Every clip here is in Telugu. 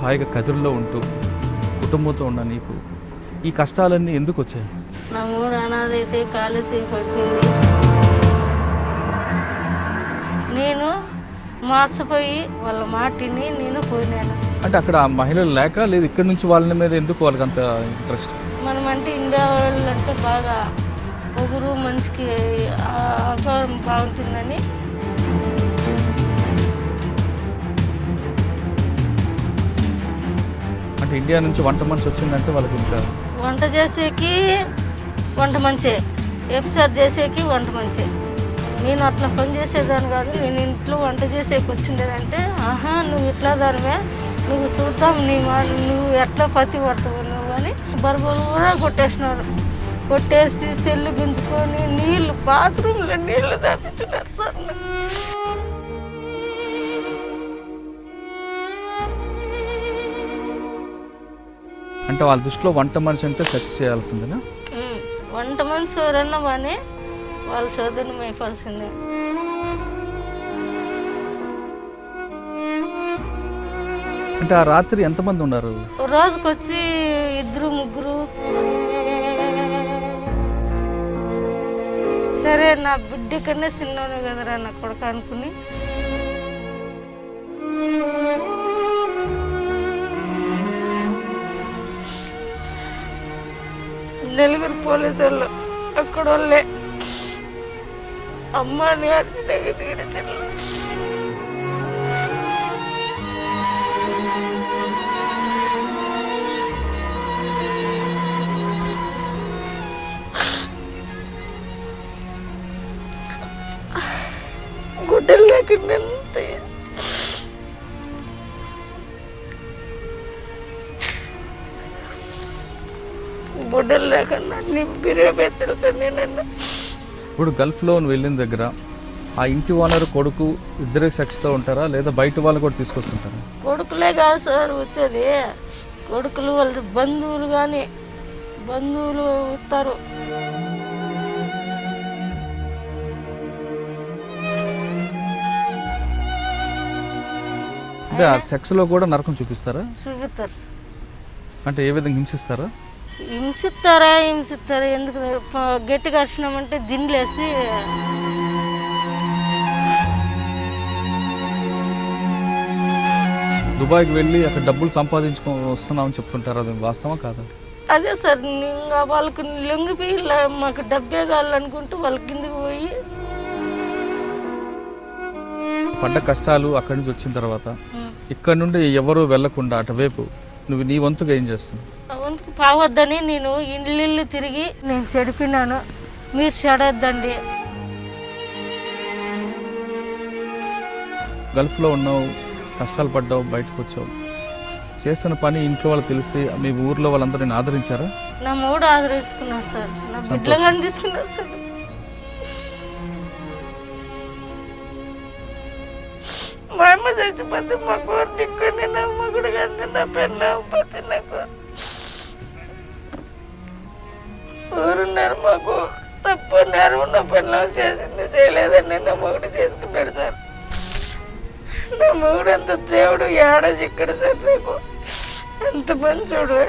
హాయిగా కదిరిలో ఉంటూ కుటుంబంతో ఉన్న నీకు ఈ కష్టాలన్నీ ఎందుకు వచ్చాయి? నా మూడు అనాథ అయితే కాలేజీ పడిపోయింది. నేను మార్చిపోయి వాళ్ళ మాటిని నేను పోయినాను. అంటే అక్కడ మహిళలు లేక లేదు ఇక్కడి నుంచి వాళ్ళ మీద ఎందుకు వాళ్ళకి అంత ఇంట్రెస్ట్? మనం అంటే ఇండియా వాళ్ళు అంటే బాగా పొగురు మంచికి ఆహారం బాగుంటుందని. అంటే ఇండియా నుంచి వంట మనిషి వచ్చిందంటే వాళ్ళకి ఇంకా వంట చేసేకి వంట మంచే, ఎపిసార్ చేసేకి వంట మంచే. నేను అట్లా పని చేసేదాన్ని కాదు. నేను ఇంట్లో వంట చేసేకి వచ్చిండేదంటే ఆహా నువ్వు ఇట్లా దానివే, నువ్వు చూద్దాం నువ్వు ఎట్లా పతి పడతావు నువ్వు అని బర్బలు కూడా కొట్టేసినారు. కొట్టేసి సెల్లు గుంజుకొని నీళ్ళు బాత్రూంలో నీళ్లు తాపించున్నారు సార్. అంటే వాళ్ళ దృష్టిలో వంట మనిషి అంటే సెక్స్ చేయాల్సిందేనా? వంట మనిషి ఎవరన్నా కానీ వాళ్ళ చదువుని మేపాల్సిందే. అంటే ఆ రాత్రి ఎంతమంది ఉన్నారు? రోజుకొచ్చి 2-3. సరే నా బిడ్డ కన్నా చిన్నోనే కదరా నా కొడుకు అనుకుని నలుగురు పోలీసు వాళ్ళు అక్కడ వాళ్ళే అమ్మని అరిచిన గిడిచిన గుడ్డలు లేకుండా గుడ్డలు లేకుండా నింపిరేపెత్తులతో నేనన్నా. ఇప్పుడు గల్ఫ్లో వెళ్ళిన దగ్గర ఆ ఇంటి ఓనర్ కొడుకు ఇద్దరే సెక్స్తో ఉంటారా లేదా బయట వాళ్ళు కూడా తీసుకొస్తుంటారా? కొడుకులే కాదు సార్ వచ్చేది, కొడుకులు వాళ్ళ బంధువులు కానీ బంధువులు వస్తారు. అంటే ఆ సెక్స్లో కూడా నరకం చూపిస్తారా? చూపిస్తారు. అంటే ఏ విధంగా హింసిస్తారా? హింసిస్తారా ఎందుకు గట్టిగా అరిచినామంటే దిండ్లేసి దుబాయ్కి వెళ్ళి అక్కడ డబ్బులు సంపాదించుకొని వస్తున్నామని చెప్తుంటారు, అది వాస్తవా కాదా? అదే సార్ ఇంకా వాళ్ళకు లొంగిపోయి మాకు డబ్బే కావాలనుకుంటూ వాళ్ళ కిందకి పోయి పడ్డ కష్టాలు అక్కడి నుంచి వచ్చిన తర్వాత ఇక్కడ నుండి ఎవరు వెళ్లకుండా అటువైపు నువ్వు నీ వంతుగా ఏం చేస్తున్నావు? వంతుకు పావద్దని నేను ఇల్లు తిరిగి నేను చెడిపినాను, మీరు చెడొద్దండి. గల్ఫ్లో ఉన్నావు, కష్టాలు పడ్డావు, బయటకు వచ్చావు, చేస్తున్న పని ఇంట్లో వాళ్ళు తెలిస్తే మీ ఊర్లో వాళ్ళందరూ నేను ఆదరించారా? నా మూడు ఆదరించుకున్నారు సార్, నా బిడ్డలు కానీ తీసుకున్నారు సార్. మా అమ్మ చచ్చిపోతే మా కోరు దిక్కుని నా మగుడు కానీ నా పెళ్ళి అవ్వకపోతే నాకు ఊరున్నారు. మాకు తప్పు నేరం నా పెళ్ళి చేసింది చేయలేదని నా మగుడు చేసుకున్నాడు సార్. నా మగుడు అంత దేవుడు ఏడ చిక్కడు సార్. నాకు ఎంత మంచోడు.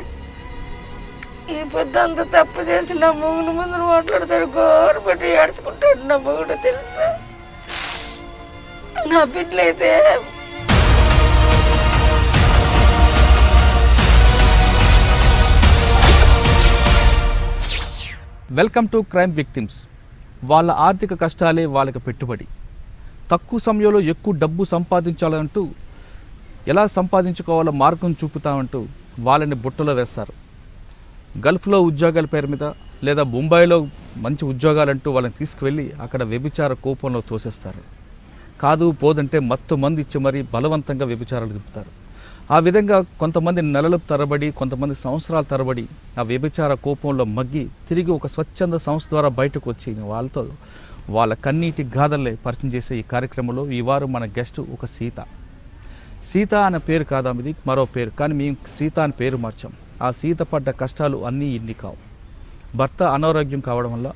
ఈ పొద్దు అంత తప్పు చేసి నా మొగుడు ముందు మాట్లాడతాడు, గోరు పెట్టి ఏడ్చుకుంటాడు నా మగుడు. తెలిసిన నా బిడ్డలైతే వెల్కమ్ టు క్రైమ్ విక్టిమ్స్. వాళ్ళ ఆర్థిక కష్టాలే వాళ్ళకి పెట్టుబడి. తక్కువ సమయంలో ఎక్కువ డబ్బు సంపాదించాలంటూ ఎలా సంపాదించుకోవాలో మార్గం చూపుతామంటూ వాళ్ళని బుట్టలో వేస్తారు. గల్ఫ్లో ఉద్యోగాల పేరు మీద లేదా ముంబైలో మంచి ఉద్యోగాలంటూ వాళ్ళని తీసుకువెళ్ళి అక్కడ వ్యభిచార కూపంలో తోసేస్తారు. కాదు పోదంటే మత్తు మంది ఇచ్చి మరీ బలవంతంగా వ్యభిచారాలు దింపుతారు. ఆ విధంగా కొంతమంది నెలల తరబడి, కొంతమంది సంవత్సరాల తరబడి ఆ వ్యభిచార కోపంలో మగ్గి తిరిగి ఒక స్వచ్ఛంద సంస్థ ద్వారా బయటకు వచ్చి వాళ్ళతో వాళ్ళ కన్నీటి గాథలే పరిచయం చేసే ఈ కార్యక్రమంలో ఈ వారం మన గెస్ట్ ఒక సీత. సీత అనే పేరు కాదా ఇది, మరో పేరు, కానీ మేము సీత అని పేరు మార్చాం. ఆ సీత పడ్డ కష్టాలు అన్నీ ఇన్ని కావు. భర్త అనారోగ్యం కావడం వల్ల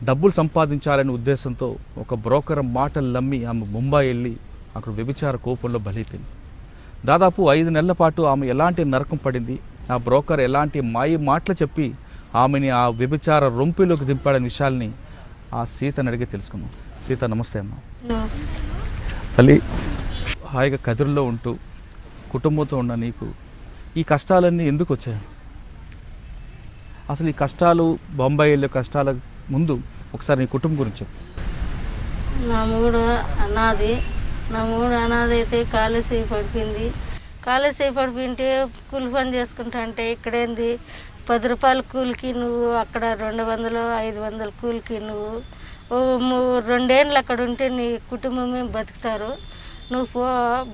డబ్బులు సంపాదించాలనే ఉద్దేశంతో ఒక బ్రోకర్ మాటలు నమ్మి ఆమె ముంబై వెళ్ళి అక్కడ వ్యభిచార కోపంలో బలైపోయింది. దాదాపు 5 నెలల పాటు ఆమె ఎలాంటి నరకం పడింది, ఆ బ్రోకర్ ఎలాంటి మాయ మాటలు చెప్పి ఆమెని ఆ వ్యభిచార రొంపిలోకి దింపాడని విషయాల్ని ఆ సీతని అడిగి తెలుసుకుందాం. సీత, నమస్తే అమ్మ. తల్లి, హాయిగా కదిరిలో ఉంటూ కుటుంబంతో ఉన్న నీకు ఈ కష్టాలన్నీ ఎందుకు వచ్చాయి? అసలు ఈ కష్టాలు, బొంబాయిలో కష్టాల ముందు ఒకసారి నీ కుటుంబం గురించి చెప్పు. నా మూడు అనాథ అయితే కాలేజ్ పడిపోయింది. కాలేజ్ పడిపోయింటే కూలి పని చేసుకుంటా అంటే ఇక్కడేంది 10 రూపాయల కూలికి నువ్వు, అక్కడ 200 500 కూలికి నువ్వు 2 ఏళ్ళు అక్కడ ఉంటే నీ కుటుంబమే బతుకుతారు, నువ్వు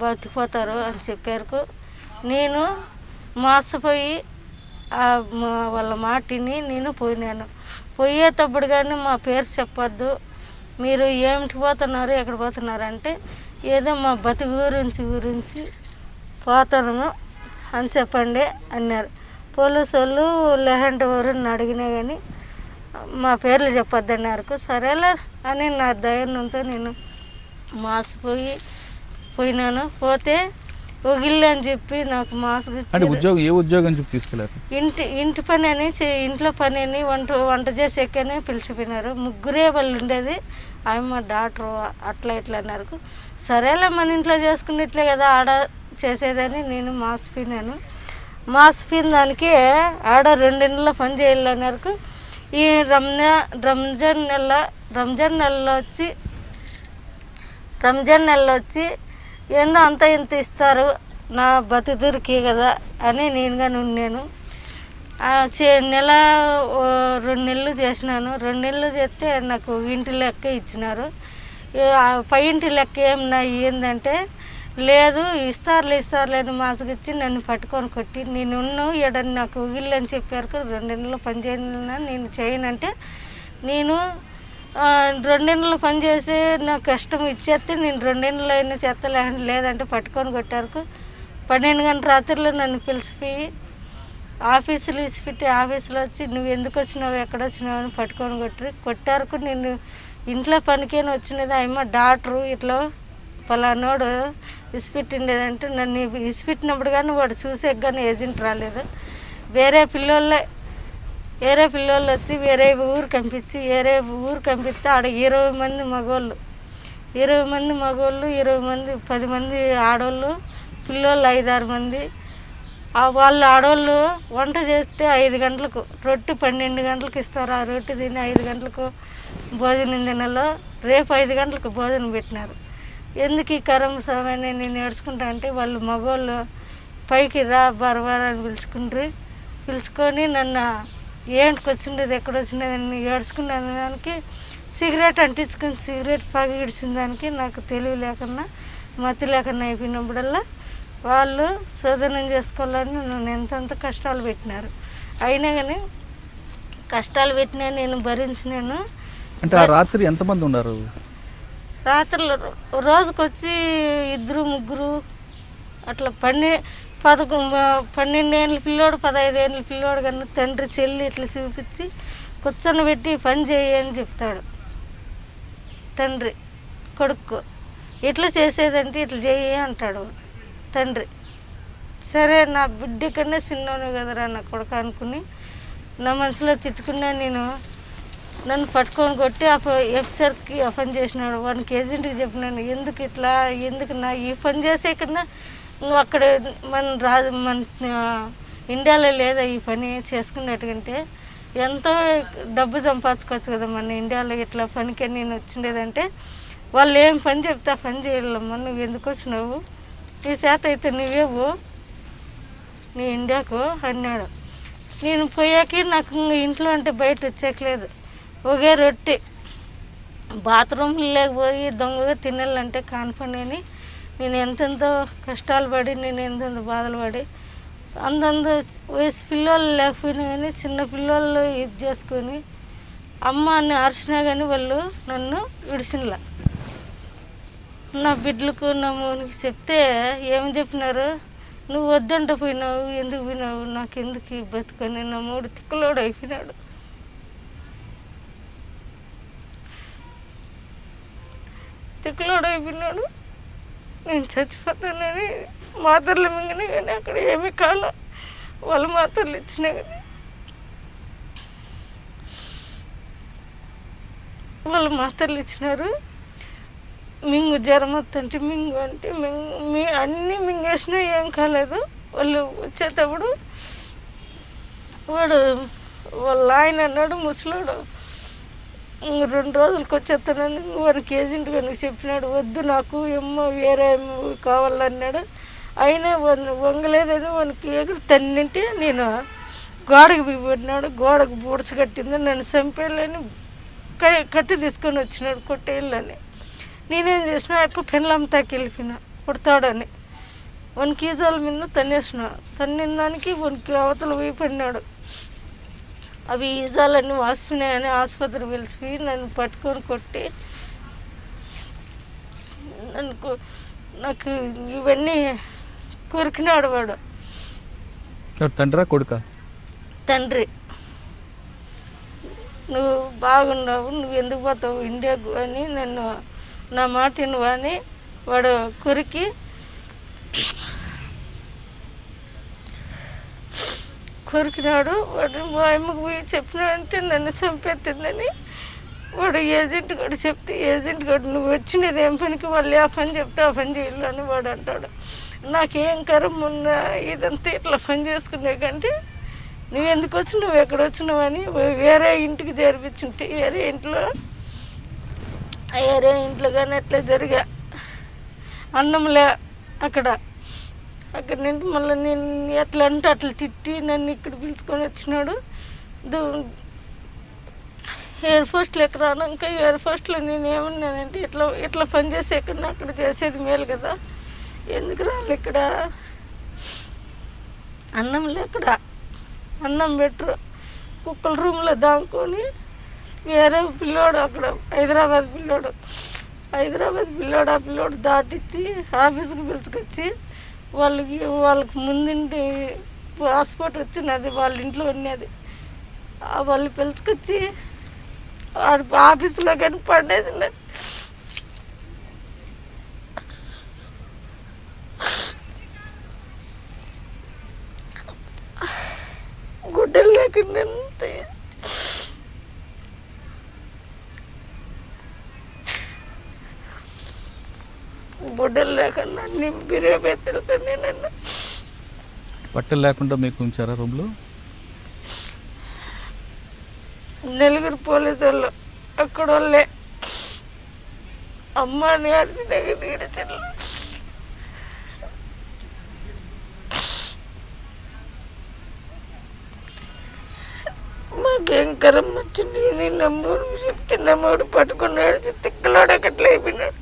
బతికిపోతారు అని చెప్పారు. నేను మోసపోయి వాళ్ళ మాటిని నేను పోయినాను. పోయేటప్పుడు కానీ మా పేరు చెప్పొద్దు, మీరు ఏమిటి పోతున్నారు, ఎక్కడ పోతున్నారు అంటే ఏదో మా బతుకు గురించి పోతాను అని చెప్పండి అన్నారు. పోలీసు వాళ్ళు లేదంటే ఎవరిని అడిగినా కానీ మా పేర్లు చెప్పొద్దు అన్నారు. సరేలే అని నా ధైర్యంతో నేను పోయినాను. పోతే ఒగిల్లు అని చెప్పి నాకు మాస్క్ ఇచ్చి ఉద్యోగం చెప్పి తీసుకెళ్ళారు. ఇంటి పని అని, ఇంట్లో పని అని, వంట చేసేకనే పిలిచిపోయినారు. 3 వాళ్ళు ఉండేది. అవి మా డాక్టర్ అట్లా ఇట్లా అన్నారు. సరేలే మన ఇంట్లో చేసుకున్నట్లే కదా ఆడ చేసేదని నేను మాసిపోయినాను. మాసిపోయిన దానికి ఆడ 2 నెలల పని చేయాలన్నారు. ఈ రంజాన్ నెలలో వచ్చి ఏందో అంత ఇంత ఇస్తారు నా బతుకురికి కదా అని నేను కానీ ఉన్నాను. 2 నెలలు చేసినాను. 2 నెలలు చేస్తే నాకు ఇంటి లెక్క ఇచ్చినారు. పై ఇంటి లెక్క ఏమన్నా ఏందంటే లేదు ఇస్తారులే అని మాసుకిచ్చి నన్ను పట్టుకొని కొట్టి నేను ఎడని నాకు ఇల్లు అని చెప్పారు. 2 నెలలు పని చేయను నేను చేయనంటే నేను 2 నెలలు పని చేసి నాకు కష్టం ఇచ్చేస్తే నేను 2 నెలలు అయినా చేస్తా, లేదంటే పట్టుకొని కొట్టారు. 12 గంటల రాత్రిలో నన్ను పిలిచిపోయి ఆఫీసులో ఇసిపెట్టి ఆఫీసులో వచ్చి నువ్వు ఎందుకు వచ్చినావు, ఎక్కడ వచ్చినావు అని పట్టుకొని కొట్టారు. నేను ఇంట్లో పనికైనా వచ్చినది. అమ్మ డాక్టరు ఇట్లా పలానోడు ఇసిపెట్టిండేదంటే నన్ను ఇసిపెట్టినప్పుడు కానీ వాడు చూసే కానీ ఏజెంట్ రాలేదు. వేరే పిల్లోళ్ళు వచ్చి వేరే ఊరు పంపిస్తే ఆడ 20 మంది మగవాళ్ళు 10 మంది ఆడవాళ్ళు, పిల్లోళ్ళు 5-6 మంది. వాళ్ళు ఆడవాళ్ళు వంట చేస్తే 5 గంటలకు రొట్టె 12 గంటలకు ఇస్తారు. ఆ రొట్టె తిని 5 గంటలకు భోజనం తినాలో. రేపు 5 గంటలకు భోజనం పెట్టినారు. ఎందుకు ఈ కరం సమయాన్ని నేను ఏడ్చుకుంటా అంటే వాళ్ళు మగవాళ్ళు పైకి రా బరబారని పిలుచుకొని నన్ను ఏంటికి వచ్చిండేది, ఎక్కడ వచ్చిండేది అని ఏడ్చుకునే దానికి సిగరెట్ అంటించుకుని సిగరెట్ పగిడిచిన దానికి నాకు తెలివి లేకుండా మతి లేకుండా అయిపోయినప్పుడల్లా వాళ్ళు శోధనం చేసుకోవాలని నన్ను ఎంతంత కష్టాలు పెట్టినారు. అయినా కానీ కష్టాలు పెట్టినా నేను భరించినాను. అంటే ఆ రాత్రి ఎంతమంది ఉన్నారు? రాత్రులు రోజుకొచ్చి 2-3 అట్లా 12 ఏళ్ళ పిల్లోడు 15 ఏళ్ళ పిల్లోడు కన్నా తండ్రి చెల్లి ఇట్లా చూపించి కూర్చొని పెట్టి పని చేయని చెప్తాడు తండ్రి కొడుకు. ఇట్లా చేసేదంటే ఇట్లా చేయి అంటాడు తండ్రి. సరే నా బిడ్డ కన్నా చిన్నోనే కదరా నా కొడుకు అనుకుని నా మనసులో తిట్టుకున్నా. నన్ను పట్టుకొని కొట్టి ఎఫ్సర్కి ఆ పని చేసినాడు. వానికి ఏజెంట్కి చెప్పినాను ఎందుకు నా ఈ పని చేసే కన్నా నువ్వు అక్కడ మన ఇండియాలో లేదా ఈ పని చేసుకున్నట్టుకంటే ఎంతో డబ్బు సంపాదించుకోవచ్చు కదా మన ఇండియాలో. ఇట్లా పనికి నేను వచ్చిండేదంటే వాళ్ళు ఏం పని చెప్తే ఆ పని చేయాలమ్మా, నువ్వు ఎందుకు వచ్చినావు, నీ చేత అయితే నువ్వేవు నీ ఇండియాకు అన్నాడు. నేను పోయాకి నాకు ఇంట్లో అంటే బయట వచ్చేయలేదు. ఒకే రొట్టె బాత్రూమ్లు లేకపోయి దొంగగా తినాలంటే కానిపని అని నేను ఎంతెంతో కష్టాలు పడి నేను ఎంతెంతో బాధలు పడి అంతంత వయసు పిల్లలు లేకపోయినా కానీ చిన్న పిల్లలు ఇది చేసుకొని అమ్మ అని అరిచినా కానీ వాళ్ళు నన్ను విడిచినలా. నా బిడ్డలకు నా మోనికి చెప్తే ఏమి చెప్పినారు, నువ్వు వద్దంట పోయినావు, ఎందుకు పోయినావు, నాకు ఎందుకు బతుకొని నా మూడు తిక్కలోడు అయిపోయినాడు. తిక్కలోడు అయిపోయినాడు, నేను చచ్చిపోతానని మాత్రలు మింగినా కానీ అక్కడ ఏమీ కాల. వాళ్ళు మాత్రలు ఇచ్చినా కానీ వాళ్ళు మాత్రలు ఇచ్చినారు. మింగు జ్వరం వస్తుంటే మింగు అంటే అన్నీ మింగేసినా ఏం కాలేదు. వాళ్ళు వచ్చేటప్పుడు వాళ్ళ ఆయన అన్నాడు, ముసలాడు, 2 రోజులకి వచ్చేస్తానని వానికి ఏజెంట్ కనుక చెప్పినాడు. వద్దు నాకు ఏమో వేరే కావాలన్నాడు. అయినా వంగలేదని వానికి ఎగురు తన్నింటే నేను గోడకు బిగిపడినాడు. గోడకు బూడ్చ కట్టింది. నన్ను చంపేయాలని కట్టి తీసుకొని వచ్చినాడు కొట్టేయాలని. నేనేం చేసిన ఎక్కువ పెళ్ళంతాకి వెళ్ళిపోయినా కొడతాడని. వానికి ఈజాల మీద తన్నేసిన. తన్నిన దానికి వానికి అవతల వేయపడినాడు. అవి ఈజాలన్నీ వాసిపోయినాయని ఆసుపత్రి పిలిచిపోయి నన్ను పట్టుకొని కొట్టి నాకు ఇవన్నీ కొరికినాడు వాడు. తండ్రా కొడుకా? తండ్రి. నువ్వు బాగున్నావు, నువ్వు ఎందుకు పోతావు ఇండియాకు అని నన్ను నా మాట నువ్వు అని వాడు కొరికినాడు. వాడు మా అమ్మకు పోయి చెప్పినాడంటే నన్ను చంపేస్తుందని వాడు ఏజెంట్ కూడా చెప్తే ఏజెంట్ కూడా నువ్వు వచ్చినది ఏం పనికి వాళ్ళు ఆ పని చెప్తే ఆ పని చేయాలి అని వాడు అంటాడు. నాకేం కరం మొన్న ఇదంతా ఇట్లా పని చేసుకునే కంటే నువ్వు ఎందుకు వచ్చి నువ్వు ఎక్కడ వచ్చినావు అని వేరే ఇంటికి జరిపించుంటే వేరే ఇంట్లో కానీ అట్లా జరిగా అన్నంలే అక్కడ నుండి మళ్ళీ నేను ఎట్లా అంటే అట్లా తిట్టి నన్ను ఇక్కడ పిలుచుకొని వచ్చినాడు. ఎయిర్ ఫోర్స్లో రానాక ఎయిర్ ఫోర్స్లో నేను ఏమన్నానంటే ఇట్లా పని చేసే కన్నా అక్కడ చేసేది మేలు కదా, ఎందుకు రాళ్ళు ఇక్కడ అన్నంలే అన్నం పెట్టరు. కుక్కల రూమ్లో దాంకొని వేరే పిల్లోడు అక్కడ హైదరాబాద్ పిల్లోడు ఆ పిల్లోడు దాటిచ్చి ఆఫీస్కి పిలుచుకొచ్చి వాళ్ళకి ముందుండి పాస్పోర్ట్ వచ్చినది వాళ్ళ ఇంట్లో ఉన్నది. వాళ్ళు పిలుచుకొచ్చి ఆఫీసులో కానీ పడేసినది. గుడ్డలు లేకుండా గుడ్డలు లేకుండా బిర్యానీ నన్ను బట్టలు లేకుండా మీకు ఉంచారా రూమ్లో? 4 పోలీసు వాళ్ళు అక్కడ వాళ్ళే అమ్మ అని అరిచిన ఈడ్చలు. మాకేం కరం వచ్చింది. నేను నమ్మూరు చెప్తే నమ్మడు పట్టుకున్నాడు. తిక్కలాడు అట్లా అయిపోయినాడు.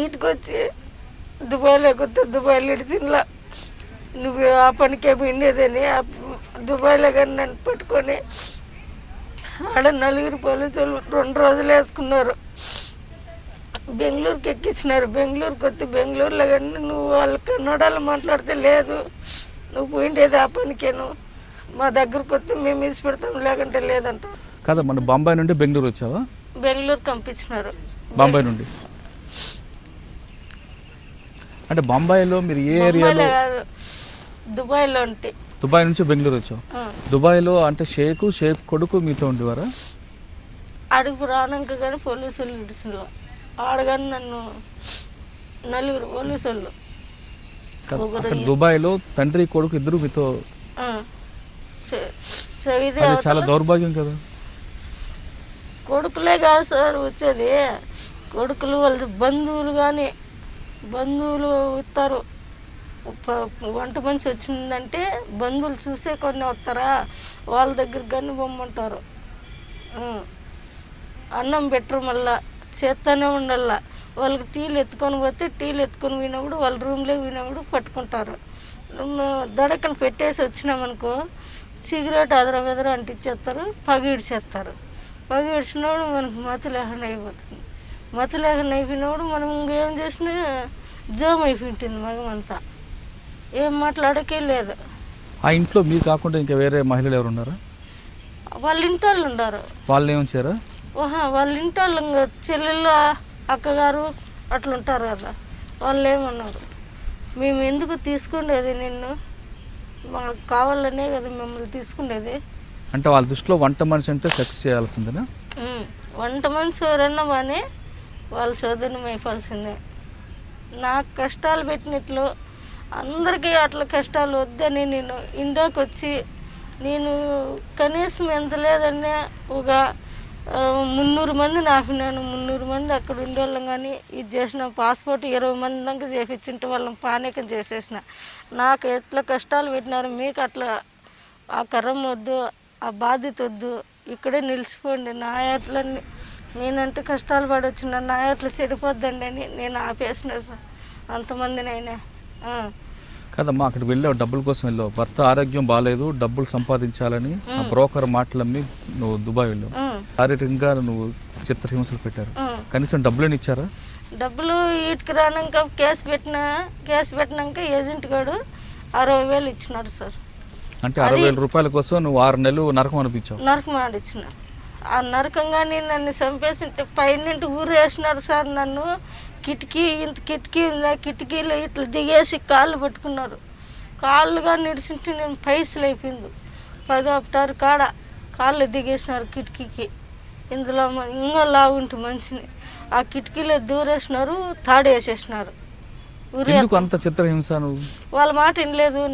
ఇంటికి వచ్చి దుబాయ్లో కొత్త దుబాయ్లో ఇడిచిన్లా నువ్వు ఆ పనికే పోయినదని దుబాయ్లో కానీ నన్ను పట్టుకొని ఆడ 4 పోలీసులు 2 రోజులు వేసుకున్నారు. బెంగళూరుకి ఎక్కించినారు. బెంగళూరుకి వస్తే బెంగళూరులో కానీ నువ్వు వాళ్ళ కన్నడలో మాట్లాడితే లేదు, నువ్వు పోయిండేది ఆ పనికేను, మా దగ్గరకు వస్తే మేము ఇసి పెడతాం లేకుంటే లేదంట. కదా మన బాంబాయి నుండి బెంగళూరు వచ్చావా? బెంగళూరు పంపించినారు. బాంబాయి నుండి అంటే బాంబాయిలో మీరు ఏ ఏరియాలో? దుబాయ్లో ఉంటే. దుబాయ్ నుంచి బెంగళూరు వచ్చావు. దుబాయ్లో అంటే షేక్ కొడుకు మీతో ఉండేవారా? అడుగు రానాక కానీ పోలీసులు ఇడిసిలో ఆడగాని నన్ను 4 పోలీసులు. దుబాయ్లో తండ్రి కొడుకు ఇద్దరు మీతో. చాలా దౌర్భాగ్యం కదా. కొడుకులే కాదు సార్ వచ్చేది, కొడుకులు వాళ్ళ బంధువులు వస్తారు. వంట మనిషి వచ్చిందంటే బంధువులు చూసే కొన్ని వస్తారా, వాళ్ళ దగ్గరికి కానీ బొమ్మంటారు. అన్నం పెట్టరు, మళ్ళా చేస్తూనే ఉండాల. వాళ్ళకి టీలు ఎత్తుకొని పోతే టీలు ఎత్తుకొని పోయినప్పుడు వాళ్ళ రూమ్లోకి పోయినప్పుడు పట్టుకుంటారు. దడకను పెట్టేసి వచ్చినామనుకో సిగరెట్ అదర అంటించేస్తారు, పగిడిచేస్తారు. పగిడిచినప్పుడు మనకు మతి లేకుండా అయిపోతుంది. మతి లేకుండా అయిపోయినప్పుడు మనం ఇంకేం చేసినా జోమ్ అయిపోయింటుంది మగమంతా, ఏం మాట్లాడకే లేదు. ఆ ఇంట్లో మీరు కాకుండా ఇంకా వేరే మహిళలు ఎవరు ఉన్నారా? వాళ్ళ ఇంటి వాళ్ళు ఉన్నారు. వాళ్ళు ఏమొచ్చారా? వాళ్ళ ఇంటి వాళ్ళు ఇంకా చెల్లెళ్ళు అక్కగారు అట్లా ఉంటారు కదా, వాళ్ళు ఏమన్నారు. మేము ఎందుకు తీసుకుండేది నిన్ను, మాకు కావాలనే కదా మిమ్మల్ని తీసుకుండేది. అంటే వాళ్ళ దృష్టిలో వంట మనిషి అంటే సెక్స్ చేయాల్సిందేనా? వంట మనిషి ఎవరన్నా కానీ వాళ్ళ చదువుని మేపాల్సిందే. నాకు కష్టాలు పెట్టినట్లు అందరికీ అట్లా కష్టాలు వద్దని నేను ఇండియాకి వచ్చి నేను కనీసం ఎంత లేదన్నా ఒక 300 మంది నాపినాను. 300 మంది అక్కడ ఉండేవాళ్ళం కానీ ఇది చేసిన పాస్పోర్ట్ 20 మంది దాకా చేపించుంటే వాళ్ళని పానీకం చేసేసిన. నాకు ఎట్లా కష్టాలు పెట్టినారు మీకు అట్లా ఆ కరం వద్దు, ఆ బాధ్యత వద్దు, ఇక్కడే నిలిచిపోండి. నా ఎట్లా నేనంటే కష్టాలు పడవచ్చు, నా ఎట్లా చెడిపోద్దండి అని నేను ఆపేసిన సార్ అంతమందినైనా. కదమ్మా, అక్కడికి వెళ్ళావు, డబ్బుల కోసం వెళ్ళావు, భర్త ఆరోగ్యం బాగాలేదు, డబ్బులు సంపాదించాలని ఆ బ్రోకర్ మాటలమ్మి నువ్వు దుబాయ్ వెళ్ళావు. శారీరకంగా నువ్వు చిత్రహింసలు పెట్టారు, కనీసం డబ్బులని ఇచ్చారా? డబ్బులు వీటికి రానాక కేసు పెట్టినాక ఏజెంట్ గారు 60,000 ఇచ్చినాడు సార్. అంటే 60,000 రూపాయల కోసం నువ్వు 6 నెలలు నరకం అనిపించావు? నరకం ఆడిచ్చిన. ఆ నరకంగానే నన్ను చంపేసింటే పైన ఊరు వేసినారు సార్. నన్ను ఇంత కిటికీ ఉందా, కిటికీలో ఇట్లా దిగేసి కాళ్ళు పట్టుకున్నారు. కాళ్ళుగా నిడిచింటే నేను పైసలు అయిపోయింది. 10 అప్టారు కాడ కాళ్ళు దిగేసినారు కిటికీకి. ఇందులో ఇంకా లాగుంటు మనిషిని ఆ కిటికీలో దూరేసినారు, తాడేసేసినారు. అంత చిత్రహింస వాళ్ళ మాట వినలేదు.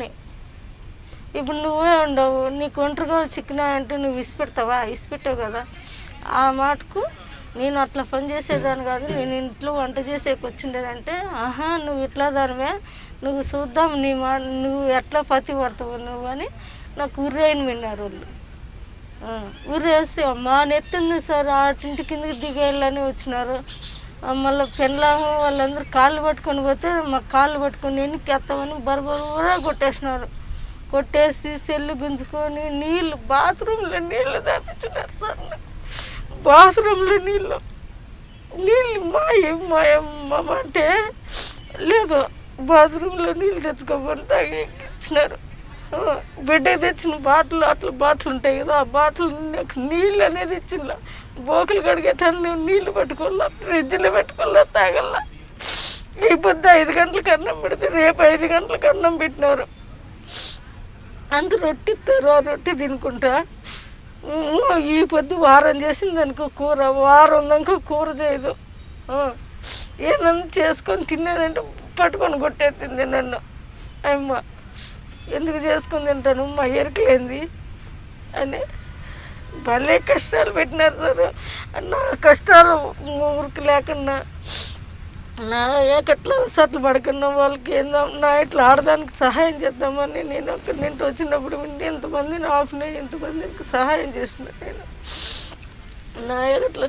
ఇప్పుడు నువ్వే ఉండవు, నీకు ఒంటరిగా చిక్కినా అంటే నువ్వు ఇసిపెడతావా? ఇసిపెట్టావు కదా. ఆ మాటకు నేను అట్లా పని చేసేదాన్ని కాదు, నేను ఇంట్లో వంట చేసేకి వచ్చిండేదంటే నువ్వు ఇట్లా దానివే, నువ్వు చూద్దాం నువ్వు ఎట్లా పతి పడతావు నువ్వు అని నాకు ఉర్రేని విన్నారు వాళ్ళు. ఉర్రేసి మా నెత్తింది సార్, ఆటింటి కిందకి దిగేయాలని వచ్చినారు. మళ్ళీ పెళ్ళాము వాళ్ళందరూ కాళ్ళు పట్టుకొని పోతే మాకు కాళ్ళు పట్టుకొని ఎన్నికి ఎత్తామని బరబరా కొట్టేసినారు. కొట్టేసి సెల్లు గుంజుకొని బాత్రూంలో నీళ్ళు దాపించున్నారు సార్. బాత్రూంలో నీళ్ళు మాయమ్మ అంటే లేదు, బాత్రూంలో నీళ్ళు తెచ్చుకోమని తాగి ఇచ్చినారు. బిడ్డకి తెచ్చిన బాటిల్ ఉంటాయి కదా, ఆ బాటిల్ నీళ్ళు అనేది ఇచ్చిన. బోకలు కడిగే తను నీళ్ళు పెట్టుకోవాలా, ఫ్రిడ్జ్లో పెట్టుకోవాలా, తాగల్లా. ఈ పొద్దు 5 గంటలకు అన్నం పెడితే రేపు 5 గంటలకు అన్నం పెట్టినారు. అంత రొట్టె ఇస్తారు, ఆ రొట్టె తినుకుంటా. ఈ పొద్దు వారం చేసింది అనుకో కూర, వారం ఉందనుకో కూర చేయదు. ఏదన్నా చేసుకొని తిన్నానంటే పట్టుకొని కొట్టేస్తుంది నన్ను. అమ్మ ఎందుకు చేసుకొని తింటాను, మా ఎరకలేంది అని భలే కష్టాలు పెట్టినారు సార్. నా కష్టాలు ఊరికి లేకుండా నా ఏకట్లా సట్లు పడకుండా వాళ్ళకి ఏందో నా ఇట్లా ఆడదానికి సహాయం చేద్దామని నేను అక్కడి నుండి వచ్చినప్పుడు ఎంతమందిని ఆపినాయి, ఎంతమందికి సహాయం చేసిన. నేను నా ఏకట్లా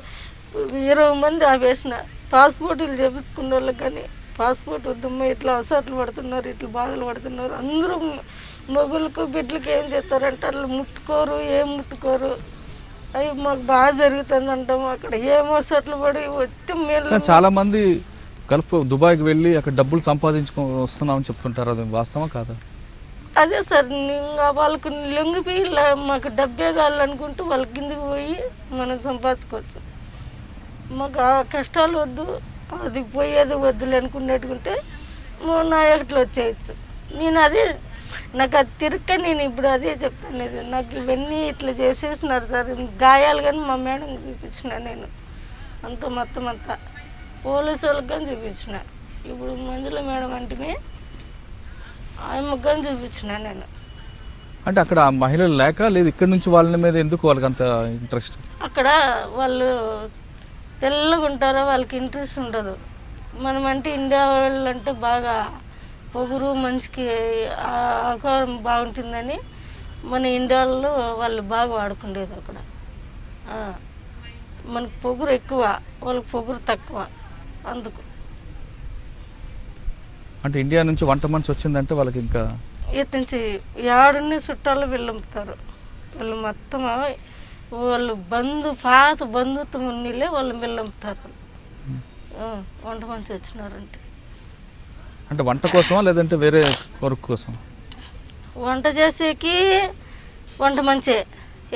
20 మంది ఆపేసిన. పాస్పోర్టులు చేపించుకున్న వాళ్ళకి కానీ పాస్పోర్ట్ వద్దమ్మా, ఇట్లా అసట్లు పడుతున్నారు, ఇట్లా బాధలు పడుతున్నారు. అందరూ మొగులకు బిడ్డలకి ఏం చేస్తారంటే అట్లా ముట్టుకోరు, ఏం ముట్టుకోరు. అవి మాకు బాగా జరుగుతుంది అంటాము. అక్కడ ఏమో అసట్లు పడి వచ్చి మేము చాలా మంది గల్ఫ్ దుబాయ్కి వెళ్ళి అక్కడ డబ్బులు సంపాదించుకొని వస్తున్నామని చెప్తుంటారు, అది వాస్తవా కాదా? అదే సార్, ఇంకా వాళ్ళకు లొంగిపోయి మాకు డబ్బే కావాలనుకుంటూ వాళ్ళ కిందికి పోయి మనం సంపాదించుకోవచ్చు. మాకు ఆ కష్టాలు వద్దు, అది పోయేది వద్దులు అనుకున్నట్టుకుంటే నా ఎట్లా వచ్చేయచ్చు. నేను అదే నాకు అది తిరక్క నేను ఇప్పుడు అదే చెప్తాను. నాకు ఇవన్నీ ఇట్లా చేసేసినారు సార్. గాయాలు కానీ మా మేడం చూపించిన నేను అంత మొత్తం అంతా పోలీసు వాళ్ళకి కానీ చూపించిన. ఇప్పుడు మంజుల మేడం అంటే ఆమెకు కానీ చూపించిన నేను. అంటే అక్కడ మహిళలు లేక లేదు, ఇక్కడ నుంచి వాళ్ళ మీద ఎందుకు వాళ్ళకి అంత ఇంట్రెస్ట్? అక్కడ వాళ్ళు తెల్లగా ఉంటారో వాళ్ళకి ఇంట్రెస్ట్ ఉండదు. మనం అంటే ఇండియా వాళ్ళు అంటే బాగా పొగురు, మంచికి ఆకారం బాగుంటుందని మన ఇండియాలో వాళ్ళు బాగా వాడుకుండేది. అక్కడ మనకు పొగురు ఎక్కువ, వాళ్ళకి పొగురు తక్కువ. అందుకు అంటే ఇండియా నుంచి వంట మనిషి వచ్చిందంటే వాళ్ళకి ఇంకా నుంచి ఏడుని చుట్టాలు వెళ్ళంపుతారు. వాళ్ళు మొత్తం వాళ్ళు పాత బంధుత్వం ఉన్నీళ్ళే వాళ్ళు వెళ్ళంపుతారు. వంట మనిషి వచ్చినారంటే అంటే వంట కోసమా లేదంటే వేరే వర్క్ కోసం? వంట చేసేకి వంట మంచే,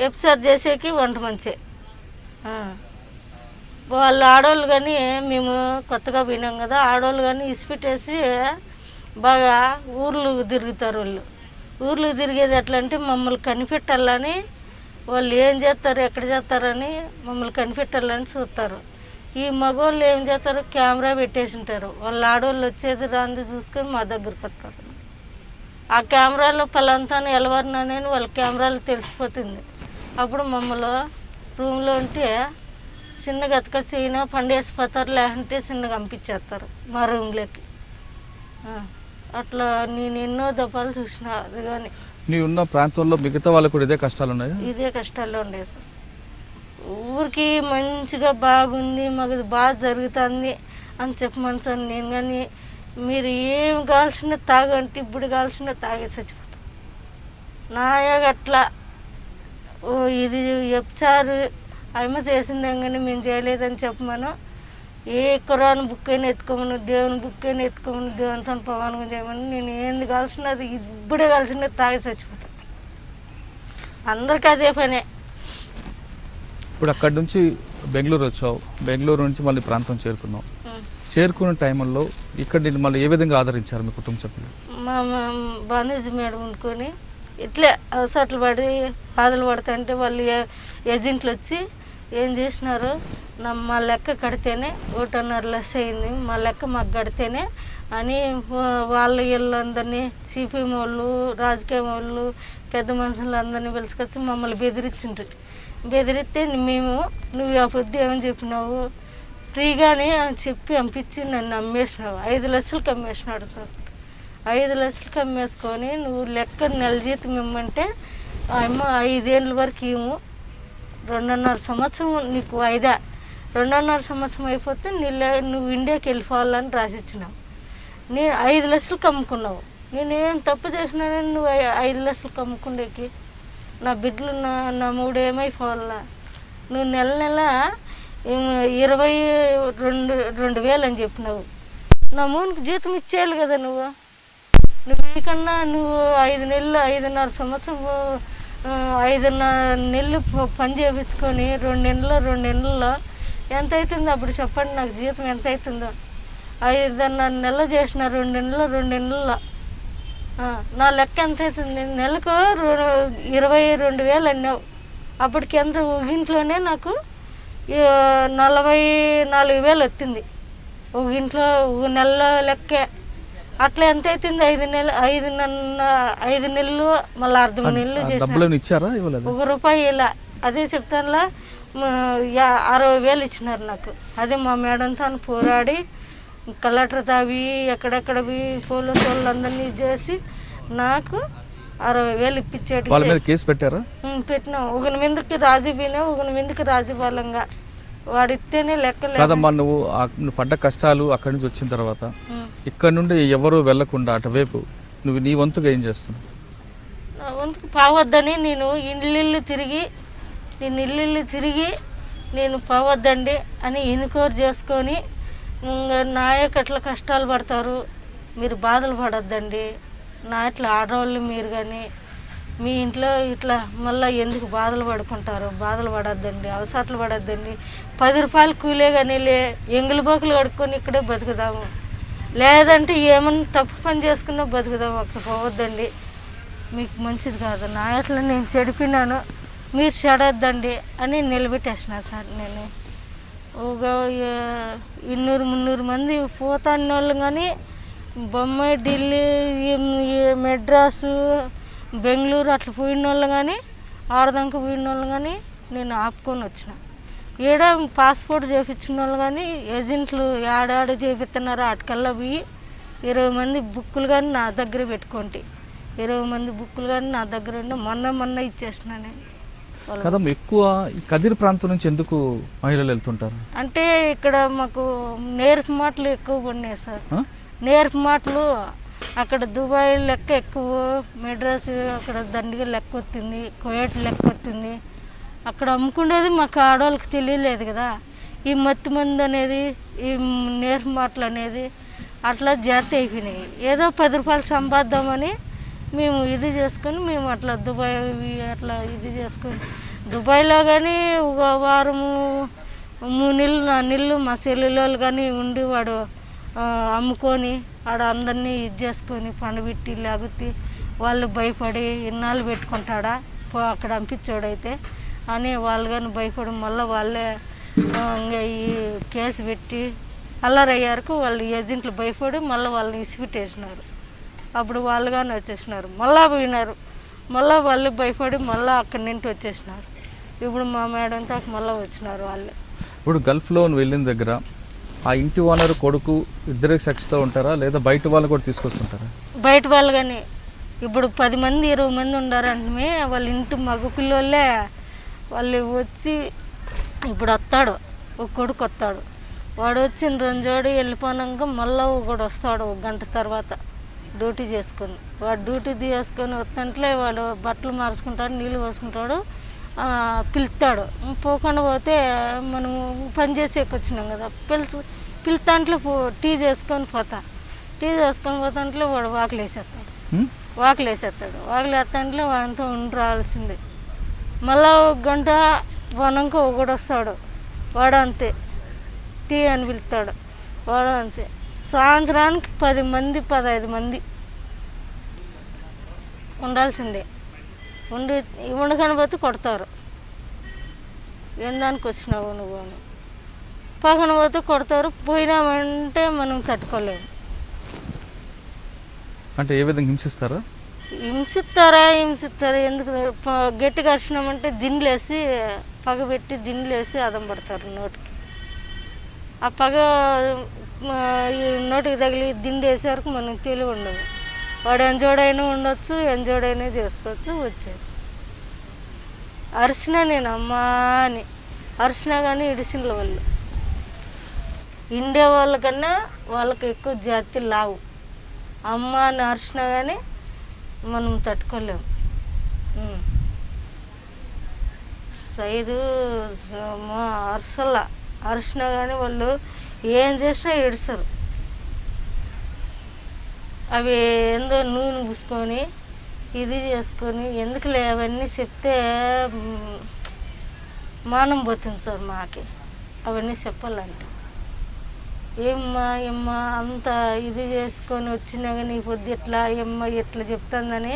ఎఫ్సార్ చేసేకి వంట మంచే. వాళ్ళు ఆడవాళ్ళు కానీ మేము కొత్తగా పోయినాం కదా, ఆడవాళ్ళు కానీ ఇసిపెట్టేసి బాగా ఊర్లు తిరుగుతారు వాళ్ళు. ఊర్లు తిరిగేది ఎట్లా అంటే మమ్మల్ని కనిపెట్టాలని, వాళ్ళు ఏం చేస్తారు ఎక్కడ చేస్తారని మమ్మల్ని కనిపెట్టాలని చూస్తారు. ఈ మగవాళ్ళు ఏం చేస్తారు, కెమెరా పెట్టేసి ఉంటారు. వాళ్ళ ఆడవాళ్ళు వచ్చేది రాంది చూసుకొని మా దగ్గరకు వస్తారు. ఆ కెమెరాలో పలాంతాను ఎలవరినని వాళ్ళ కెమెరాలో తెలిసిపోతుంది. అప్పుడు మమ్మల్ని రూమ్లో ఉంటే చిన్నగా ఎత్తుకొచ్చిన పండేసిపోతారు, లేకుంటే చిన్నగా పంపించేస్తారు మా రూమ్లోకి. అట్లా నేను ఎన్నో దఫాలు చూసిన. అది కానీ నీ ఉన్న ప్రాంతంలో మిగతా వాళ్ళకు కూడా ఇదే కష్టాలు ఉన్నాయి. ఇదే కష్టాల్లో ఉండే సార్. ఊరికి మంచిగా బాగుంది, మాకు బాగా జరుగుతుంది అని చెప్పమని సార్. నేను కానీ మీరు ఏం కావాల్సిన తాగంటే ఇప్పుడు కావాల్సిన తాగే చచ్చిపోతాం. నాయగా అట్లా ఇది చెప్తారు, అమ్మ చేసిందే కానీ మేము చేయలేదని చెప్పమను. ఏ కురాన్ బుక్ అయినా ఎత్తుకోమను, దేవుని బుక్ అయినా ఎత్తుకోమను, దేవునితో పవనం చేయమని. నేను ఏంది కావాల్సినది ఇప్పుడే కావాల్సినది తాగి చచ్చిపోతాను. అందరికీ అదే పనే. ఇప్పుడు అక్కడి నుంచి బెంగళూరు వచ్చావు, బెంగళూరు నుంచి మళ్ళీ ప్రాంతం చేరుకున్నావు. చేరుకున్న టైంలో ఇక్కడ నేను మళ్ళీ ఏ విధంగా ఆదరించారు మీ కుటుంబ సభ్యులు? మా బానూజీ మేడం అనుకొని ఇట్లే అవసరాలు పడి బాధలు పడుతుంటే వాళ్ళు ఏజెంట్లు వచ్చి ఏం చేసినారు, మా లెక్క కడితేనే 1.5 లక్ష అయింది, మా లెక్క మాకు కడితేనే అని వాళ్ళ వీళ్ళందరినీ సిపిఎం వాళ్ళు, రాజకీయం వాళ్ళు, పెద్ద మనుషులు అందరినీ పిలుచుకొచ్చి మమ్మల్ని బెదిరిస్తే మేము నువ్వు ఆ పొద్దు ఏమని చెప్పినావు, ఫ్రీగానే చెప్పి పంపించి నన్ను అమ్మేసినావు. 5 లక్షలకు అమ్మేసినాడు సార్. 5 లక్షలకు అమ్మేసుకొని నువ్వు లెక్క నెల జీతం ఇమ్మంటే అమ్మ 5 ఏళ్ళ వరకు ఇవ్వు, 2.5 సంవత్సరం నీకు 2.5 సంవత్సరం అయిపోతే నువ్వు ఇండియాకి వెళ్ళిపోవాలని రాసిచ్చినావు. నేను 5 లక్షలకు అమ్ముకున్నావు. నేనేం తప్పు చేసినానని నువ్వు 5 లక్షలకు అమ్ముకుండేకి? నా బిడ్డలు నా మూడు ఏమైపోవాలా? నువ్వు నెల 22,000 అని చెప్పినావు. నా మూనికి జీతం ఇచ్చేయాలి కదా నువ్వు. నీకన్నా నువ్వు 5 నెలలు 5.5 సంవత్సరం 5.5 నెలలు పని చేయించుకొని 2 నెలల్లో ఎంత అవుతుందో అప్పుడు చెప్పండి నాకు. జీతం ఎంత అవుతుందో? 5.5 నెలలు చేసిన 2 నెలల్లో నా లెక్క ఎంత అవుతుంది? నెలకు 22,000 అన్నావు. అప్పటికి ఎంత ఇంట్లోనే నాకు 44,000 వచ్చింది ఒక ఇంట్లో ఒక నెల లెక్కే. అట్లా ఎంత అవుతుంది? 5 నెలలు మళ్ళీ 2 నెలలు చేసిన ₹1 ఇలా. అదే చెప్తానులా 60,000 ఇచ్చినారు నాకు. అదే మా మేడంతో పోరాడి కలెక్టర్ తావి ఎక్కడెక్కడవి పోలీసు వాళ్ళందరినీ చేసి నాకు 60,000 ఇప్పించేటి. వాళ్ళ మీద కేసు పెట్టారా? పెట్టినాం. ఒకరి మీదకి రాజీ పోయినా, ఒకరి మీదకి రాజీ బలంగా వాడిస్తేనే లెక్కలేదు. కదమ్మా, నువ్వు పడ్డ కష్టాలు అక్కడి నుంచి వచ్చిన తర్వాత ఇక్కడ నుండి ఎవరు వెళ్లకుండా అటువైపు నువ్వు నీ వంతుగా ఏం చేస్తున్నావు? నా వంతుకు పావద్దని నేను ఇల్లు తిరిగి నేను పావద్దండి అని ఎన్నికోరు చేసుకొని నాయకు అట్లా కష్టాలు పడతారు, మీరు బాధలు పడొద్దండి, నా ఇట్లా ఆడవాళ్ళు మీరు కానీ మీ ఇంట్లో ఇట్లా మళ్ళీ ఎందుకు బాధలు పడుకుంటారు, బాధలు పడొద్దండి, అవసరాలు పడొద్దండి, 10 రూపాయలు కూలే కానీ ఎంగులు బోకులు కడుక్కొని ఇక్కడే బతుకుదాము, లేదంటే ఏమన్నా తప్పు పని చేసుకున్నా బతుకుదాము, అక్కడ పోవద్దండి, మీకు మంచిది కాదు, నా ఇట్లా నేను చెడిపినాను, మీరు చెడొద్దండి అని నిలబెట్టేసిన సార్. నేను ఒక 200-300 మంది పోతాన్న వాళ్ళు కానీ బొంబాయి, ఢిల్లీ, మెడ్రాసు, బెంగళూరు అట్లా పోయిన వాళ్ళు కానీ ఆడదాకా పోయిన వాళ్ళు కానీ నేను ఆపుకొని వచ్చిన. ఈడ పాస్పోర్ట్ చేయించిన వాళ్ళు కానీ ఏజెంట్లు ఏడాడ చేపిస్తున్నారు. అటుకల్లా పోయి 20 మంది బుక్కులు కానీ నా దగ్గర పెట్టుకోండి, 20 మంది బుక్కులు కానీ నా దగ్గర ఉండి మొన్న ఇచ్చేసిన నేను. కదా ఎక్కువ కదిరి ప్రాంతం నుంచి ఎందుకు మహిళలు వెళ్తుంటారు అంటే ఇక్కడ మాకు నేర్పు మాటలు ఎక్కువ పడినాయి సార్. నేర్పు మాటలు అక్కడ దుబాయ్ లెక్క ఎక్కువ, మెడ్రాస్ అక్కడ దండిగా లెక్క వస్తుంది, కువైట్ లెక్క వస్తుంది. అక్కడ అమ్ముకునేది మాకు ఆడవాళ్ళకి తెలియలేదు కదా. ఈ మత్తి మంది అనేది, ఈ నేర్పు మాటలు అనేది అట్లా జాతి అయిపోయినాయి. ఏదో 10 రూపాయలు సంపాదిద్దామని మేము ఇది చేసుకొని మేము అట్లా దుబాయ్ అట్లా ఇది చేసుకొని దుబాయ్లో కానీ ఒక వారము 3 నెలలు 4 నెలలు మా సెల్లులో కానీ ఉండి వాడు అమ్ముకొని ఆడ అందరినీ ఇది చేసుకొని పండబెట్టి లేకపోతే వాళ్ళు భయపడి ఇన్నాళ్ళు పెట్టుకుంటాడా అక్కడ పంపించోడైతే అని వాళ్ళు కానీ భయపడి మళ్ళీ వాళ్ళే ఇంకా ఈ కేసు పెట్టి అల్లరయ్యారు. వాళ్ళు ఏజెంట్లు భయపడి మళ్ళీ వాళ్ళని ఇసిపెట్టేసినారు. అప్పుడు వాళ్ళు కానీ వచ్చేసినారు, మళ్ళీ పోయినారు, మళ్ళీ వాళ్ళు భయపడి మళ్ళీ అక్కడి నుండి వచ్చేసినారు. ఇప్పుడు మా మేడంతో మళ్ళీ వచ్చినారు వాళ్ళే. ఇప్పుడు గల్ఫ్లో వెళ్ళిన దగ్గర ఆ ఇంటి ఓనర్ కొడుకు ఇద్దరికి సాక్షితో ఉంటారా లేదా బయట వాళ్ళు కూడా తీసుకొస్తుంటారా? బయట వాళ్ళు కానీ ఇప్పుడు 10 మంది 20 మంది ఉండారంటే వాళ్ళ ఇంటి మగ పిల్లోళ్ళే వాళ్ళు వచ్చి ఇప్పుడు వస్తాడు, ఒక కొడుకు వస్తాడు, వాడు వచ్చిన రోజు వెళ్ళిపోయాక మళ్ళీ ఒకడు వస్తాడు 1 గంట తర్వాత డ్యూటీ చేసుకొని. వాడు డ్యూటీ చేసుకొని వస్తుంటే వాడు బట్టలు మార్చుకుంటాడు, నీళ్ళు పోసుకుంటాడు, పిలుస్తాడు. పోకుండా పోతే మనము పని చేసేకి వచ్చినాం కదా, పిలుతాంట్లో టీ చేసుకొని పోతా. టీ చేసుకొని పోతాంట్లో వాడు వాకిలు వేసేస్తాడు. వాకిలు వేస్తాంట్లో వాడితో ఉండి రావాల్సిందే. మళ్ళీ 1 గంట పోనాక ఒకడు వస్తాడు, వాడు అంతే టీ అని పిలుస్తాడు, వాడు అంతే. సాయంత్రానికి 10 మంది 15 మంది ఉండాల్సిందే. ఉండకని పోతే కొడతారు, ఏం దానికి వచ్చినావు నువ్వు అని. పక్కన పోతే కొడతారు, పోయినామంటే మనం తట్టుకోలేము. అంటే ఏ విధంగా హింసిస్తారా? హింసిస్తారు. ఎందుకు గట్టిగా అరిచినామంటే దిండ్లేసి పగబెట్టి దిండ్లేసి అదం పడతారు నోటికి. ఆ పగ నోటికి తగిలి దిండి వేసేవరకు మనం తెలివి ఉండదు. వాడు ఎంజోడైనా ఉండొచ్చు, ఎంజోడైనా చేసుకోవచ్చు, వచ్చేయచ్చు. అరిచినా నేను అమ్మా అని అరిచినా కానీ ఇడిసిన వాళ్ళు ఇండియా వాళ్ళకన్నా వాళ్ళకి ఎక్కువ జాతి లావు. అమ్మ అని అరిచినా కానీ మనం తట్టుకోలేము. సైదు అరిచినా కానీ వాళ్ళు ఏం చేసినా ఏడుస్తారు. అవి ఏందో నూనె పూసుకొని ఇది చేసుకొని ఎందుకులే అవన్నీ చెప్తే మానం పోతుంది సార్ మాకి. అవన్నీ చెప్పాలంటే ఏమ్మా అంత ఇది చేసుకొని వచ్చినా కానీ పొద్దు ఎట్లా ఎట్లా చెప్తుందని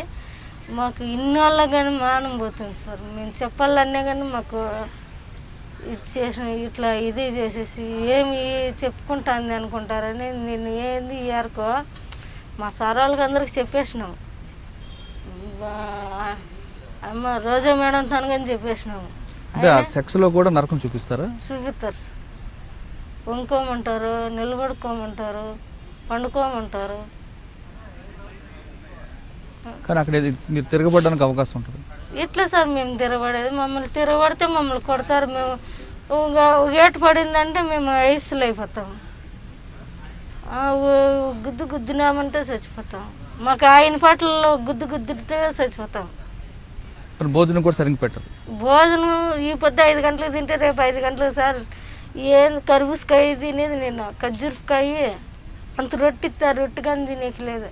మాకు ఇన్నాళ్ళ కానీ మానం పోతుంది సార్. మేము చెప్పాలన్నా కానీ మాకు ఇది చేసిన ఇట్లా ఇది చేసేసి ఏమి చెప్పుకుంటుంది అనుకుంటారని నేను ఏంది ఇయర్కో మా సార్ వాళ్ళకి అందరికి చెప్పేసినాము. అమ్మ రోజా మేడం తనగాని చెప్పేసినాము. అంటే ఆ సెక్స్లో కూడా నరకం చూపిస్తారా? చూపిస్తారు సార్. వండుకోమంటారు, నిలబడుకోమంటారు, పండుకోమంటారు. కానీ అక్కడ మీరు తిరగబడడానికి అవకాశం ఉంటుంది. ఎట్లా సార్ మేము తిరగబడేది? మమ్మల్ని తిరగబడితే మమ్మల్ని కొడతారు. మేము ఏటు పడిందంటే మేము ఐస్లు అయిపోతాం. గుద్దినామంటే చచ్చిపోతాం. మాకు ఆయన పాటల్లో గుద్దితే చచ్చిపోతాం. భోజనం కూడా సరిగ్గా పెట్టరు. భోజనం ఈ పొద్దు 5 గంటలకు తింటే రేపు 5 గంటలకు సార్. ఏంది కర్బూజకాయ తినేది నేను, ఖర్జూరకాయ అంత రొట్టి రొట్టి కానీ తినేకి లేదు.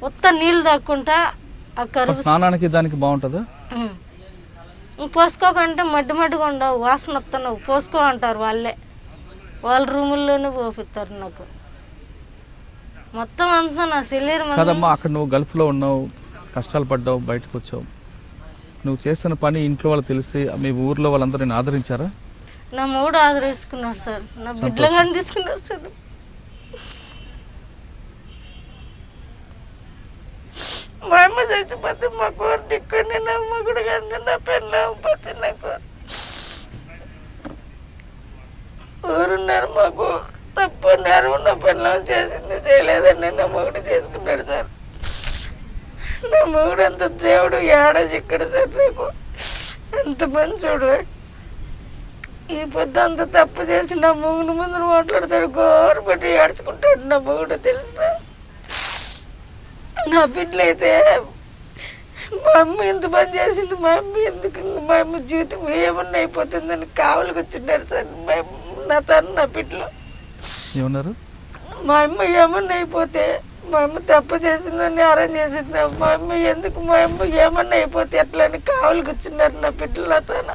ఉత్త నీళ్ళు తాక్కుంటా ఆ కర్బూజ స్నానానికి దానికి బాగుంటుందా? పోసుకోకంటే మడ్డిగా ఉండవు, వాసన వస్తున్నావు, పోసుకో అంటారు వాళ్ళే. వాళ్ళ రూముల్లోనే పోపిస్తారు నాకు. మొత్తం అంతా నా శరీరం. కదమ్మా, అక్కడ నువ్వు గల్ఫ్లో ఉన్నావు, కష్టాలు పడ్డావు, బయటకు వచ్చావు. నువ్వు చేస్తున్న పని ఇంట్లో వాళ్ళు తెలిసి మీ ఊర్లో వాళ్ళందరూ నేను ఆదరించారా? నా మొగుడు ఆదరించుకున్నాడు సార్, నా బిడ్డలు కానీ తీసుకున్నాడు సార్. మా అమ్మ చచ్చిపోతే మా కూర దిక్కండి, నా మొగుడు కానీ నా పెళ్ళి అవ్వకపోతే నాకు ఊరున్నారు. మాకు తప్పు నేరం నా పెళ్ళం చేసింది చేయలేదండి నా మొగుడు చేసుకున్నాడు సార్. నా మొగుడు అంత దేవుడు ఏడ చిక్కడు సార్. నాకు ఎంత మంచోడు. ఈ పొద్దు అంత తప్పు చేసి నా మొగుడు ముందు మాట్లాడతాడు, గోరు పెట్టి ఏడ్చుకుంటాడు నా మొగుడు. తెలిసిన నా బిడ్డలైతే మా అమ్మ ఎంత పని చేసింది, మా అమ్మ ఎందుకు, మా అమ్మ జీవితం ఏమన్నా అయిపోతుందని కావలికి వచ్చిండారు సార్. నా నా బిడ్డలు ఏమన్నారు? మా అమ్మ ఏమన్నా అయిపోతే, మా అమ్మ తప్పు చేసిందని అరేంజ్ చేసింది, మా అమ్మ ఎందుకు, మా అమ్మ ఏమన్నా అయిపోతే ఎట్లా అని కావలికి వచ్చిన్నారు నా బిడ్డలు. నా తన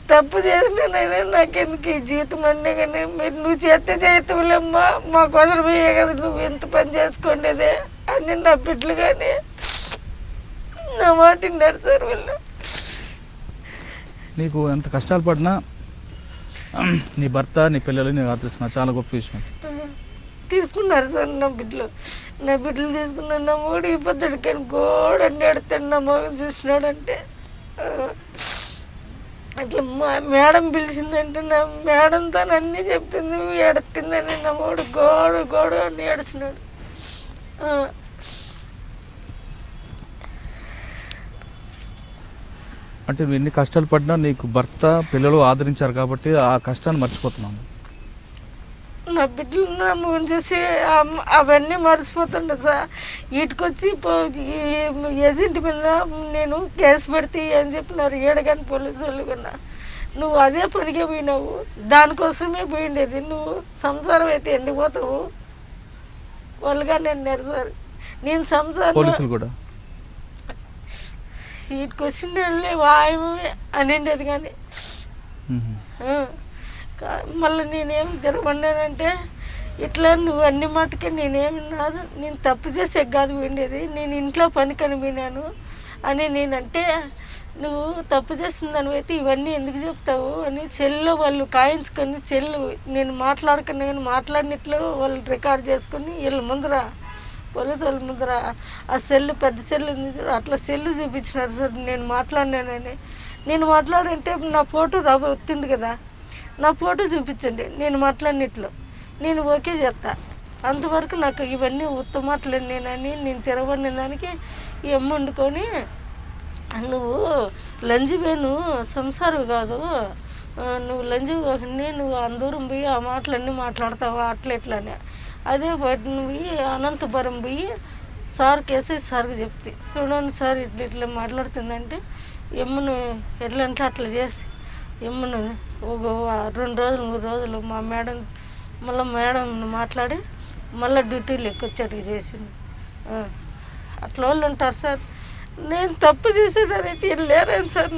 తప్పు చేసినానైనా నాకెందుకు ఈ జీవితం అన్నీ కానీ మీరు నువ్వు చేస్తే చేతులేమ్మా మా కోసమే కదా నువ్వు ఎంత పని చేసుకోండేదే అని నా బిడ్డలు కానీ నా మాట విన్నారు సార్ వాళ్ళు. నీకు ఎంత కష్టాలు పడినా నీ భర్త నీ పిల్లలు నేను ఆదరిస్తున్నా, చాలా గొప్ప విషయం. తీసుకున్నారు సార్ నా బిడ్డలు తీసుకున్నాను. నా మూడు ఈ పొద్దుడు కానీ గోడని ఎడతాడు నా మగన్ చూసినాడంటే అట్లా మా మేడం పిలిచిందంటే నా మేడంతో అన్నీ చెప్తుంది ఎడుతుందని నా మూడు గోడు అని ఏడుస్తున్నాడు. అంటే నువ్వు ఎన్ని కష్టాలు పడినా నీకు భర్త పిల్లలు ఆదరించారు కాబట్టి ఆ కష్టాన్ని మర్చిపోతున్నాను. నా బిడ్డలు నా మూడు చూసి అవన్నీ మర్చిపోతుండే సార్. వీటికొచ్చి ఏజెంట్ మీద నేను కేసు పెడితే అని చెప్పినారు ఏడగాని పోలీసు వాళ్ళు కన్నా. నువ్వు అదే పనికే పోయినావు, దానికోసమే పోయిండేది. నువ్వు సంసారం అయితే ఎందుకు పోతావు వాళ్ళుగా అన్నారు సార్. నేను సంసారం పోలీసులు కూడా వీటికి వచ్చిన వాయమే అనిండేది కానీ మళ్ళీ నేనేం తిరగబడినానంటే ఇట్లా నువ్వు అన్ని మాటకే నేనేమి నాదు నేను తప్పు చేసే కాదు పోయిండేది, నేను ఇంట్లో పని కనిపోయినాను అని నేనంటే నువ్వు తప్పు చేస్తుందని అయితే ఇవన్నీ ఎందుకు చెప్తావు అని సెల్లో వాళ్ళు కాయించుకొని సెల్లు నేను మాట్లాడకన్నా కానీ మాట్లాడినట్లు వాళ్ళు రికార్డ్ చేసుకొని వీళ్ళ ముందర పోలీసు వాళ్ళ ముందర ఆ సెల్లు పెద్ద సెల్లు ఉంది చూడు అట్లా సెల్లు చూపించినారు సార్. నేను మాట్లాడినానని నేను మాట్లాడంటే నా ఫోటో వచ్చింది కదా, నా ఫోటో చూపించండి నేను మాట్లాడినట్లు నేను ఓకే చేస్తా. అంతవరకు నాకు ఇవన్నీ ఉత్తమాటలు నేనని నేను తిరగబడిన దానికి ఈ అమ్మ వండుకొని నువ్వు లంజివేను సంసారం కాదు, నువ్వు లంజి కాకుండా నువ్వు అందూరం పోయి ఆ మాటలన్నీ మాట్లాడతావా అట్లా ఇట్లానే. అదే బయట నువ్వు అనంతపురం పోయి సార్కి వేసి సార్కి చెప్తే చూడండి సార్ ఇట్లా ఇట్లా మాట్లాడుతుందంటే ఎమ్మను ఎట్లా అంటే అట్లా చేసి ఎమ్మను ఒక 2 రోజులు 3 రోజులు మా మేడం మేడం మాట్లాడి మళ్ళీ డ్యూటీలు ఎక్కొచ్చాడు చేసింది. అట్లా వాళ్ళు ఉంటారు సార్. నేను తప్పు చేసేదానైతే లేరాను సార్.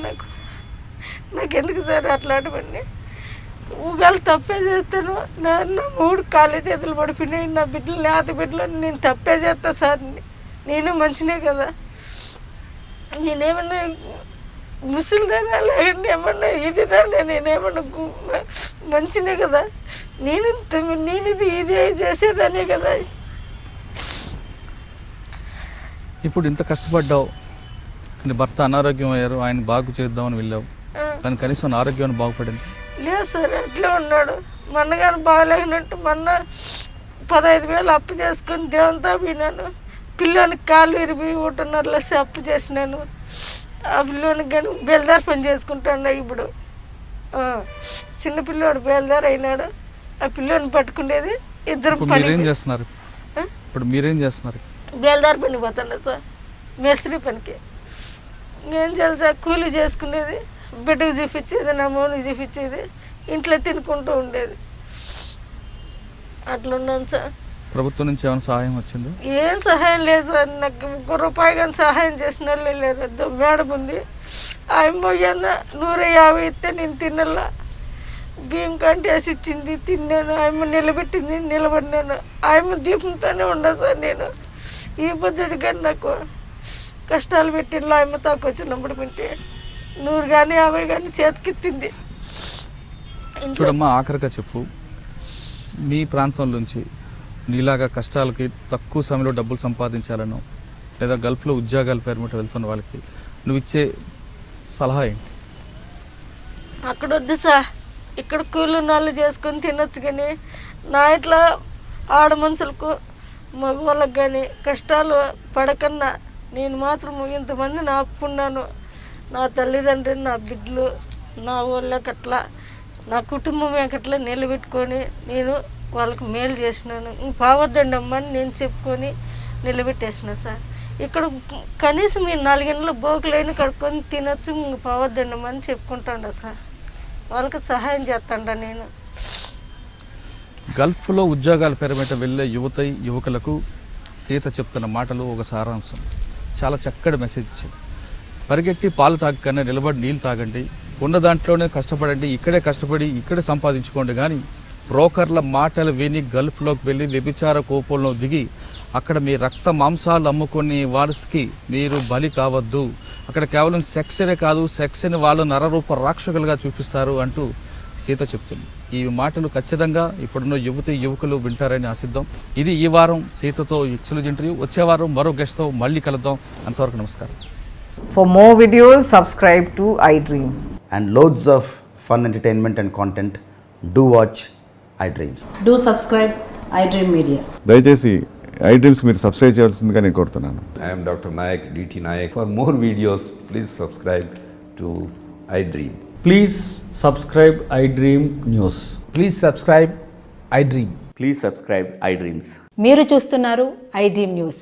నాకెందుకు సార్ అట్లాంటివన్నీ ఊగాలు తప్పే చేస్తాను. నా 3 కాళ్ళ చేతులు పడిపోయినాయి, నా బిడ్డలు లేత బిడ్డలు నేను తప్పే చేస్తా సార్. నేను మంచినే కదా, నేనేమన్నా ముసలిదానా లేకంటే ఏమన్నా ఇదిదానా, నేనేమన్నా మంచినే కదా, నేను ఇదే చేసేదానే కదా. ఇప్పుడు ఇంత కష్టపడ్డావు, నీ భర్త అనారోగ్యం అయ్యారు, ఆయన బాగు చేద్దామని వెళ్ళావు, కానీ కనీసం ఆరోగ్యాన్ని బాగుపడింది లేదు సార్. అట్లే ఉన్నాడు. మొన్నగాని బాగలేనట్టు మొన్న 15,000 అప్పు చేసుకొని దేవునితో పోయినాను. పిల్లోనికి కాళ్ళు విరిగి 1.5 లక్షలు అప్పు చేసినాను. ఆ పిల్లోనికి కానీ బేల్దారి పని చేసుకుంటాను. ఇప్పుడు చిన్నపిల్లోడు బేల్దారి అయినాడు. ఆ పిల్లోని పట్టుకునేది ఇద్దరు పని చేస్తున్నారు. ఇప్పుడు మీరేం చేస్తున్నారు? బేల్దారి పనికి పోతుండే సార్, మేస్త్రి పనికి. ఇంకేం చేయాలి సార్, కూలీ చేసుకునేది, బిడ్డకు చూపించేది, నా మౌనికి చూపించేది, ఇంట్లో తినుకుంటూ ఉండేది. అట్లున్నాను సార్. ప్రభుత్వం నుంచి ఏమైనా సహాయం వచ్చింది? ఏం సహాయం లేదు సార్. నాకు 1 రూపాయి కానీ సహాయం చేసిన వాళ్ళే లేరు. మేడం ఉంది, ఆయమ్మ 150 ఇస్తే నేను తినల్లా. బియ్యం కంటే వేసి ఇచ్చింది, తిన్నాను. ఆయమ్మ నిలబెట్టింది, నిలబడినాను. ఆయమ్మ దీపంతోనే ఉండా సార్. నేను ఈ పొద్దుడు కానీ నాకు కష్టాలు పెట్టిన ఆయమ్మ తాకు వచ్చినప్పుడు వింటే 100 కానీ 50 కానీ చేతికిత్తింది. చూడమ్మా, ఆఖరిగా చెప్పు, మీ ప్రాంతం నుంచి నీలాగా కష్టాలకి తక్కువ సమయంలో డబ్బులు సంపాదించాలనో లేదా గల్ఫ్లో ఉద్యోగాల పేరు మీద వెళ్తున్న వాళ్ళకి నువ్వు ఇచ్చే సలహా ఏంటి? అక్కడ వద్దు సార్, ఇక్కడ కూలి నాళ్ళు చేసుకొని తినొచ్చు. కానీ నా ఇట్లా ఆడ మనుషులకు మగవాళ్ళకి కానీ కష్టాలు పడకన్నా నేను మాత్రం ఇంతమంది నా అప్పున్నాను. నా తల్లిదండ్రులు, నా బిడ్డలు, నా వాళ్ళకి అట్లా నా కుటుంబం అట్లా నిలబెట్టుకొని నేను వాళ్ళకి మేలు చేసినాను. పావద్దండి అమ్మని నేను చెప్పుకొని నిలబెట్టేసిన సార్. ఇక్కడ కనీసం మీరు 4 గంటలు బోకులైన కడుక్కొని తినొచ్చు, పావద్దండి అమ్మని చెప్పుకుంటాండ సార్. వాళ్ళకి సహాయం చేస్తాండ నేను. గల్ఫ్లో ఉద్యోగాల పేరు మీద వెళ్ళే యువకులకు సీత చెప్తున్న మాటలు ఒక సారాంశం. చాలా చక్కటి మెసేజ్ ఇచ్చాడు. పరిగెట్టి పాలు తాగకన్నా నిలబడి నీళ్ళు తాగండి, ఉన్న దాంట్లోనే కష్టపడండి, ఇక్కడే కష్టపడి ఇక్కడే సంపాదించుకోండి. కానీ బ్రోకర్ల మాటలు విని గల్ఫ్లోకి వెళ్ళి వ్యభిచార కోపంలో దిగి అక్కడ మీ రక్త మాంసాలు అమ్ముకొని వారికి మీరు బలి కావద్దు. అక్కడ కేవలం సెక్సనే కాదు, సెక్స్ని వాళ్ళు నరరూప రాక్షకులుగా చూపిస్తారు అంటూ సీత చెప్తుంది. ఈ మాటలు ఖచ్చితంగా ఇప్పుడున్న యువకులు వింటారని ఆశిద్దాం. ఇది ఈ వారం సీతతో ఎక్స్క్లూజివ్ ఇంటర్వ్యూ. వచ్చే వారం మరో గెస్ట్తో మళ్ళీ కలుద్దాం. అంతవరకు నమస్కారం. For more videos, subscribe to iDream. And loads of fun entertainment and content, do watch iDreams. Do subscribe iDream Media. దయచేసి iDreams మీరు సబ్స్క్రైబ్ చేయాల్సిందిగా నేను కోరుతున్నాను. I am Dr. Nayak, DT Nayak. For more videos, please subscribe to iDream. Please subscribe iDream News. Please subscribe iDream. Please subscribe iDreams. మీరు చూస్తున్నారు iDream News.